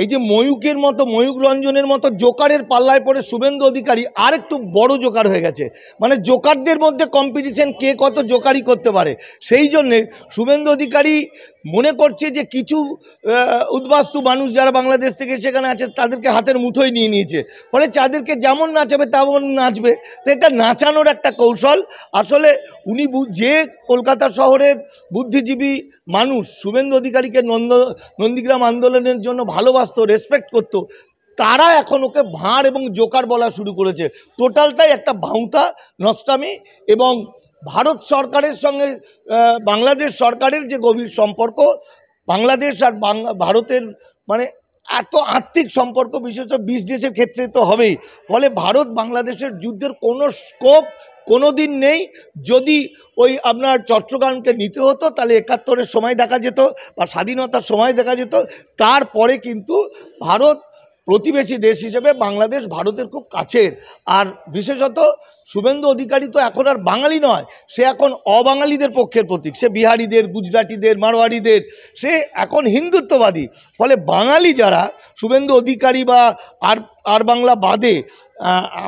এই যে ময়ূকের মতো, ময়ূক রঞ্জনের মতো জোকারের পাল্লায় পড়ে শুভেন্দু অধিকারী আর একটু বড় জোকার হয়ে গেছে। মানে জোকারদের মধ্যে কম্পিটিশন, কে কত জোকারি করতে পারে। সেই জন্যে শুভেন্দু অধিকারী মনে করছে যে কিছু উদ্বাস্তু মানুষ যারা বাংলাদেশ থেকে সেখানে আছে তাদেরকে হাতের মুঠোয় নিয়ে নিয়েছে, ফলে তাদেরকে যেমন নাচাবে তেমন নাচবে। তো এটা নাচানোর একটা কৌশল। আসলে উনি যে কলকাতা শহরের বুদ্ধিজীবী মানুষ শুভেন্দু অধিকারীকে নন্দীগ্রাম আন্দোলনের জন্য ভালোবাসতো, রেসপেক্ট করতো, তারা এখন ওকে ভাঁড় এবং জোকার বলা শুরু করেছে। টোটালটাই একটা ভাঁওতা, নষ্টামি। এবং ভারত সরকারের সঙ্গে বাংলাদেশ সরকারের যে গভীর সম্পর্ক, বাংলাদেশ আর ভারতের মানে এত আর্থিক সম্পর্ক, বিশেষত বিজনেসের ক্ষেত্রে তো হবেই। ফলে ভারত বাংলাদেশের যুদ্ধের কোনো স্কোপ কোনো দিন নেই। যদি ওই আপনার চট্টগ্রামকে নিতে হতো তাহলে ৭১-এর সময় দেখা যেত বা স্বাধীনতার সময় দেখা যেত। তারপরে কিন্তু ভারত প্রতিবেশী দেশ হিসেবে বাংলাদেশ ভারতের খুব কাছের। আর বিশেষত শুভেন্দু অধিকারী তো এখন আর বাঙালি নয়, সে এখন অবাঙালিদের পক্ষের প্রতীক। সে বিহারিদের, গুজরাটিদের, মারওয়াড়িদের, সে এখন হিন্দুত্ববাদী। ফলে বাঙালি যারা, শুভেন্দু অধিকারী বা আর বাংলা বাদে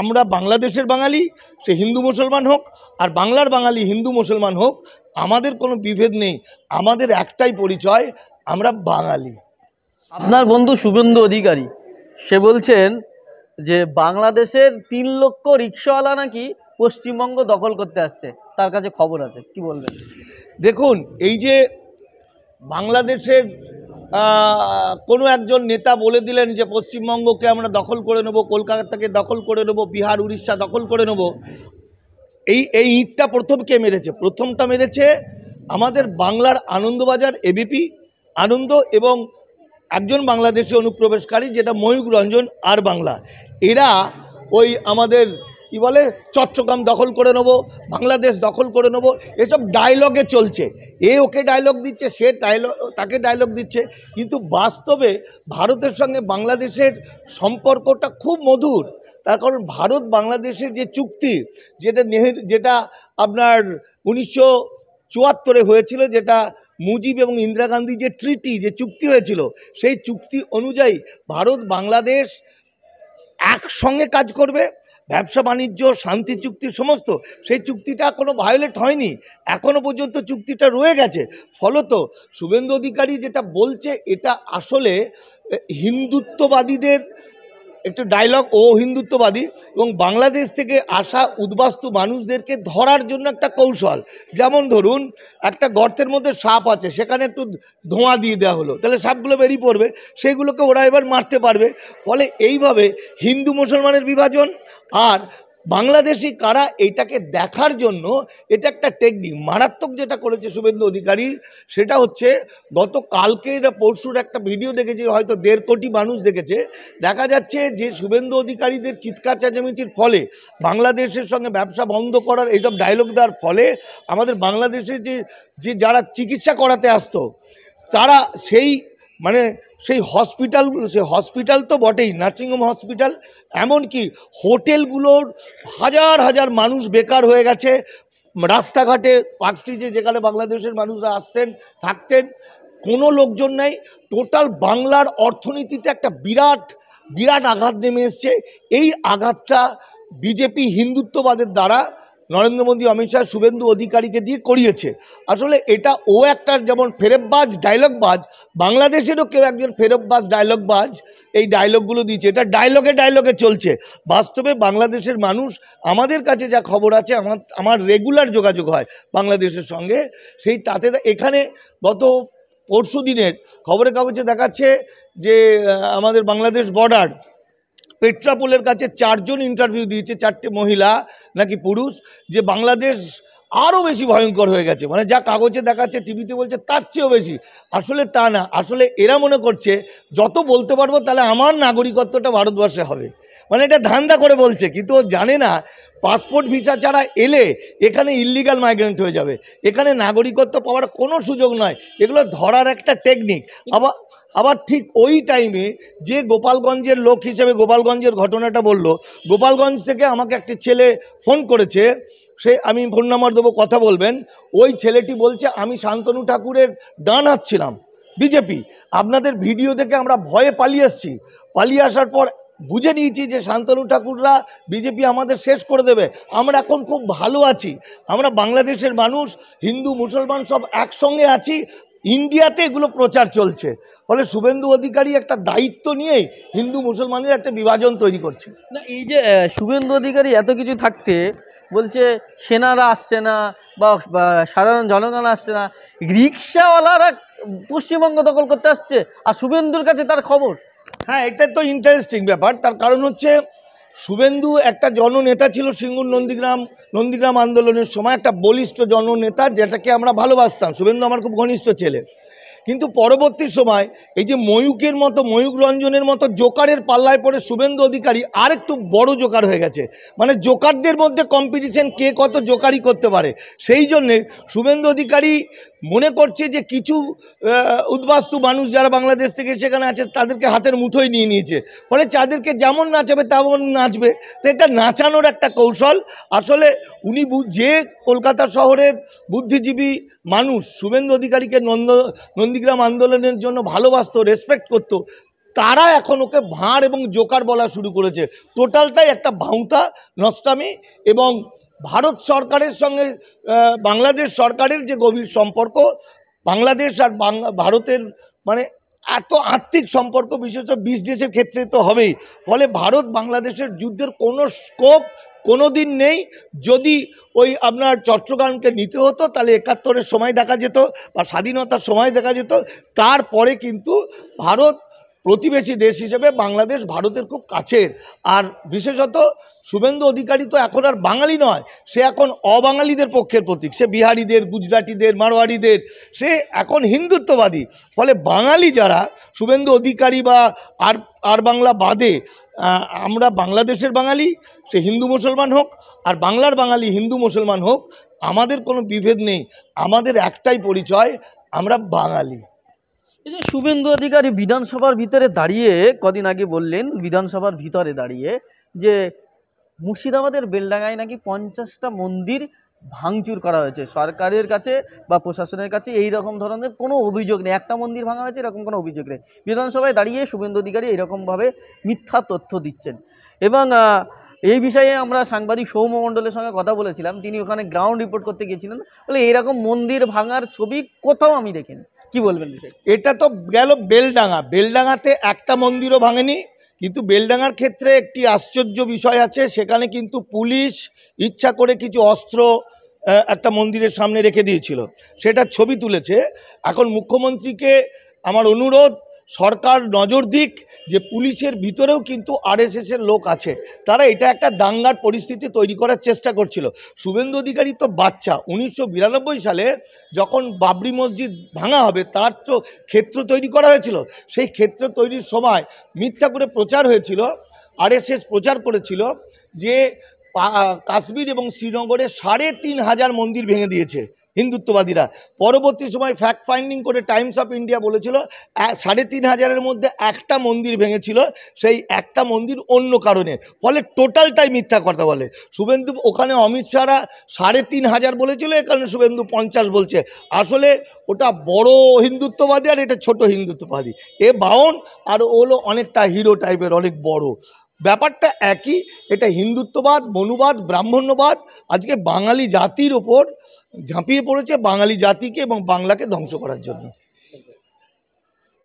আমরা বাংলাদেশের বাঙালি, সে হিন্দু মুসলমান হোক আর বাংলার বাঙালি হিন্দু মুসলমান হোক, আমাদের কোনো বিভেদ নেই। আমাদের একটাই পরিচয়, আমরা বাঙালি। আপনার বন্ধু শুভেন্দু অধিকারী সে বলছেন যে বাংলাদেশের ৩ লক্ষ রিক্সাওয়ালা নাকি পশ্চিমবঙ্গ দখল করতে আসছে, তার কাছে খবর আছে, কি বলবেন? দেখুন, এই যে বাংলাদেশের কোনো একজন নেতা বলে দিলেন যে পশ্চিমবঙ্গকে আমরা দখল করে নেব, কলকাতাকে দখল করে নেব, বিহার উড়িষ্যা দখল করে নেব, এই ইটটা প্রথম কে মেরেছে? প্রথমটা মেরেছে আমাদের বাংলার আনন্দবাজার এবিপি আনন্দ এবং একজন বাংলাদেশি অনুপ্রবেশকারী, যেটা ময়ূক রঞ্জন আর বাংলা। এরা ওই আমাদের কি বলে, চট্টগ্রাম দখল করে নেব, বাংলাদেশ দখল করে নেব, এসব ডায়লগে চলছে। এ ওকে ডায়লগ দিচ্ছে, সে তাকে ডায়লগ দিচ্ছে। কিন্তু বাস্তবে ভারতের সঙ্গে বাংলাদেশের সম্পর্কটা খুব মধুর। তার কারণ ভারত বাংলাদেশের যে চুক্তি, যেটা আপনার 1974-এ হয়েছিল, যেটা মুজিব এবং ইন্দিরা গান্ধী যে ট্রিটি, যে চুক্তি হয়েছিল, সেই চুক্তি অনুযায়ী ভারত বাংলাদেশ একসঙ্গে কাজ করবে। ব্যবসা বাণিজ্য, শান্তি চুক্তি সমস্ত, সেই চুক্তিটা কোনো ভায়োলেট হয়নি, এখনও পর্যন্ত চুক্তিটা রয়ে গেছে। ফলত শুভেন্দু অধিকারী যেটা বলছে, এটা আসলে হিন্দুত্ববাদীদের একটু ডায়লগ। ও হিন্দুত্ববাদী এবং বাংলাদেশ থেকে আসা উদ্বাস্তু মানুষদেরকে ধরার জন্য একটা কৌশল। যেমন ধরুন, একটা গর্তের মধ্যে সাপ আছে, সেখানে একটু ধোঁয়া দিয়ে দেওয়া হলো, তাহলে সাপগুলো বেরিয়ে পড়বে, সেইগুলোকে ওরা এবার মারতে পারবে। ফলে এইভাবে হিন্দু মুসলমানের বিভাজন আর বাংলাদেশি কারা, এইটাকে দেখার জন্য এটা একটা টেকনিক। মারাত্মক যেটা করেছে শুভেন্দু অধিকারী, সেটা হচ্ছে গতকালকে পরশুর একটা ভিডিও দেখেছি, হয়তো 1.5 কোটি মানুষ দেখেছে। দেখা যাচ্ছে যে শুভেন্দু অধিকারীদের চিৎকার চেঁচামেচির ফলে, বাংলাদেশের সঙ্গে ব্যবসা বন্ধ করার এইসব ডায়লগ দেওয়ার ফলে, আমাদের বাংলাদেশের যে যারা চিকিৎসা করাতে আসতো, তারা সেই হসপিটাল তো বটেই, নার্সিংহোম হসপিটাল, এমনকি হোটেলগুলোর হাজার হাজার মানুষ বেকার হয়ে গেছে। রাস্তাঘাটে, পার্ক স্ট্রিটে যেখানে বাংলাদেশের মানুষরা আসতেন, থাকতেন, কোনো লোকজন নেই। টোটাল বাংলার অর্থনীতিতে একটা বিরাট আঘাত নেমে এসছে। এই আঘাতটা বিজেপি হিন্দুত্ববাদের দ্বারা নরেন্দ্র মোদী, অমিত শাহ, শুভেন্দু অধিকারীকে দিয়ে করিয়েছে। আসলে এটা একটা যেমন ফেরববাজ, ডায়লগবাজ, বাংলাদেশেরও কেউ একজন ফেরববাজ, ডায়লগবাজ এই ডায়লগগুলো দিয়েছে। এটা ডায়লগে চলছে। বাস্তবে বাংলাদেশের মানুষ, আমাদের কাছে যা খবর আছে, আমার রেগুলার যোগাযোগ হয় বাংলাদেশের সঙ্গে, তাতে এখানে গত পরশু দিনের খবরের কাগজে দেখাচ্ছে যে আমাদের বাংলাদেশ বর্ডার পেট্রাপোলের কাছে 4 জন ইন্টারভিউ দিয়েছে, 4টে মহিলা নাকি পুরুষ, যে বাংলাদেশ আরও বেশি ভয়ঙ্কর হয়ে গেছে। মানে যা কাগজে দেখাচ্ছে, টিভিতে বলছে, তার চেয়েও বেশি। আসলে তা না। আসলে এরা মনে করছে যত বলতে পারবো তাহলে আমার নাগরিকত্বটা ভারতবর্ষে হবে। মানে এটা ধান্দা করে বলছে, কিন্তু ও জানে না পাসপোর্ট ভিসা ছাড়া এলে এখানে ইল্লিগাল মাইগ্রেন্ট হয়ে যাবে, এখানে নাগরিকত্ব পাওয়ার কোনো সুযোগ নয়। এগুলো ধরার একটা টেকনিক। আবার ঠিক ওই টাইমে যে গোপালগঞ্জের লোক হিসেবে গোপালগঞ্জের ঘটনাটা বললো, গোপালগঞ্জ থেকে আমাকে একটি ছেলে ফোন করেছে, আমি ফোন নাম্বার দেবো, কথা বলবেন। ওই ছেলেটি বলছে, আমি শান্তনু ঠাকুরের ডান হাত ছিলাম, বিজেপি। আপনাদের ভিডিও দেখে আমরা ভয়ে পালিয়ে এসেছি, পালিয়ে আসার পর বুঝে নিয়েছি যে শান্তনু ঠাকুররা বিজেপি আমাদের শেষ করে দেবে। আমরা এখন খুব ভালো আছি, আমরা বাংলাদেশের মানুষ, হিন্দু মুসলমান সব একসঙ্গে আছি, ইন্ডিয়াতে এগুলো প্রচার চলছে। ফলে শুভেন্দু অধিকারী একটা দায়িত্ব নিয়েই হিন্দু মুসলমানের একটা বিভাজন তৈরি করছে। না, এই যে শুভেন্দু অধিকারী এত কিছু থাকতে বলছে সেনারা আসছে না বা সাধারণ জনগণ আসছে না, রিক্সাওয়ালারা পশ্চিমবঙ্গ দখল করতে আসছে, আর শুভেন্দুর কাছে তার খবর। হ্যাঁ, এটা তো ইন্টারেস্টিং ব্যাপার। তার কারণ হচ্ছে শুভেন্দু একটা জননেতা ছিল সিঙ্গুর নন্দীগ্রাম আন্দোলনের সময়, একটা বলিষ্ঠ জননেতা, যেটাকে আমরা ভালোবাসতাম। শুভেন্দু আমার খুব ঘনিষ্ঠ ছেলে। কিন্তু পরবর্তী সময় এই যে ময়ূক রঞ্জনের মতো জোকারের পাল্লায় পড়ে শুভেন্দু অধিকারী আর একটু বড় জোকার হয়ে গেছে। মানে জোকারদের মধ্যে কম্পিটিশন, কে কত জোকারি করতে পারে। সেই জন্যে শুভেন্দু অধিকারী মনে করছে যে কিছু উদ্বাস্তু মানুষ যারা বাংলাদেশ থেকে সেখানে আছে তাদেরকে হাতের মুঠোয় নিয়ে নিয়েছে, ফলে তাদেরকে যেমন নাচাবে তেমন নাচবে। তো এটা নাচানোর একটা কৌশল। আসলে উনি যে কলকাতা শহরের বুদ্ধিজীবী মানুষ শুভেন্দু অধিকারীকে নন্দীগ্রাম আন্দোলনের জন্য ভালোবাসতো, রেসপেক্ট করত, তারা এখন ওকে ভাঁড় এবং জোকার বলা শুরু করেছে। টোটালটাই একটা ভাঁওতা, নষ্টামি। এবং ভারত সরকারের সঙ্গে বাংলাদেশ সরকারের যে গভীর সম্পর্ক, বাংলাদেশ আর ভারতের মানে এত আর্থিক সম্পর্ক, বিশেষত বিজনেসের ক্ষেত্রে তো হবেই। ফলে ভারত বাংলাদেশের যুদ্ধের কোনো স্কোপ কোনো দিন নেই। যদি ওই আপনার চট্টগ্রামকে নিতে হতো তাহলে ৭১-এর সময় দেখা যেত বা স্বাধীনতার সময় দেখা যেত। তারপরে কিন্তু ভারত প্রতিবেশী দেশ হিসেবে বাংলাদেশ ভারতের খুব কাছের। আর বিশেষত শুভেন্দু অধিকারী তো এখন আর বাঙালি নয়, সে এখন অবাঙালিদের পক্ষের প্রতীক। সে বিহারিদের, গুজরাটিদের, মারোয়ারিদের, সে এখন হিন্দুত্ববাদী। ফলে বাঙালি যারা, শুভেন্দু অধিকারী বা আর বাংলা বাদে আমরা বাংলাদেশের বাঙালি, সে হিন্দু মুসলমান হোক, আর বাংলার বাঙালি হিন্দু মুসলমান হোক, আমাদের কোনো বিভেদ নেই। আমাদের একটাই পরিচয়, আমরা বাঙালি। এই যে শুভেন্দু অধিকারী বিধানসভার ভিতরে দাঁড়িয়ে কদিন আগে বললেন, বিধানসভার ভিতরে দাঁড়িয়ে, যে মুর্শিদাবাদের বেলডাঙ্গায় নাকি 50টা মন্দির ভাঙচুর করা হয়েছে, সরকারের কাছে বা প্রশাসনের কাছে এই রকম ধরনের কোনো অভিযোগ নেই, একটা মন্দির ভাঙা হয়েছে এরকম কোনো অভিযোগ নেই। বিধানসভায় দাঁড়িয়ে শুভেন্দু অধিকারী এরকমভাবে মিথ্যা তথ্য দিচ্ছেন। এবং এই বিষয়ে আমরা সাংবাদিক সৌম্য মণ্ডলের সঙ্গে কথা বলেছিলাম, তিনি ওখানে গ্রাউন্ড রিপোর্ট করতে গিয়েছিলেন, বলে এইরকম মন্দির ভাঙার ছবি কোথাও আমি দেখিনি। কি বলবেন বিষয়? এটা তো গেল বেলডাঙ্গাতে একটা মন্দিরও ভাঙেনি। কিন্তু বেলডাঙ্গার ক্ষেত্রে একটি আশ্চর্য বিষয় আছে, সেখানে কিন্তু পুলিশ ইচ্ছা করে কিছু অস্ত্র একটা মন্দিরের সামনে রেখে দিয়েছিল, সেটা ছবি তুলেছে। এখন মুখ্যমন্ত্রীকে আমার অনুরোধ, সরকার নজর দিক যে পুলিশের ভিতরেও কিন্তু আরএসএসের লোক আছে, তারা এটা একটা দাঙ্গার পরিস্থিতি তৈরি করার চেষ্টা করছিল। শুভেন্দু অধিকারী তো বাচ্চা, 1992 সালে যখন বাবরি মসজিদ ভাঙা হবে তার তো ক্ষেত্র তৈরি করা হয়েছিল। সেই ক্ষেত্র তৈরির সময় মিথ্যা করে প্রচার হয়েছিল, আরএসএস প্রচার করেছিল যে কাশ্মীর এবং শ্রীনগরে ৩,৫০০ মন্দির ভেঙে দিয়েছে হিন্দুত্ববাদীরা। পরবর্তী সময় ফ্যাক্ট ফাইন্ডিং করে টাইমস অফ ইন্ডিয়া বলেছিল ৩,৫০০-এর মধ্যে একটা মন্দির ভেঙেছিল, সেই একটা মন্দির অন্য কারণে। ফলে টোটালটাই মিথ্যা কথা বলে শুভেন্দু। ওখানে অমিত শাহরা ৩,৫০০ বলেছিল, এখানে শুভেন্দু 50 বলছে। আসলে ওটা বড় হিন্দুত্ববাদী আর এটা ছোট হিন্দুত্ববাদী। এ বাউন আর ও হলো অনেকটা হিরো টাইপের, অনেক বড়। ব্যাপারটা একই, এটা হিন্দুত্ববাদ, মনুবাদ, ব্রাহ্মণ্যবাদ আজকে বাঙালি জাতির ওপর ঝাঁপিয়ে পড়েছে, বাঙালি জাতিকে এবং বাংলাকে ধ্বংস করার জন্য।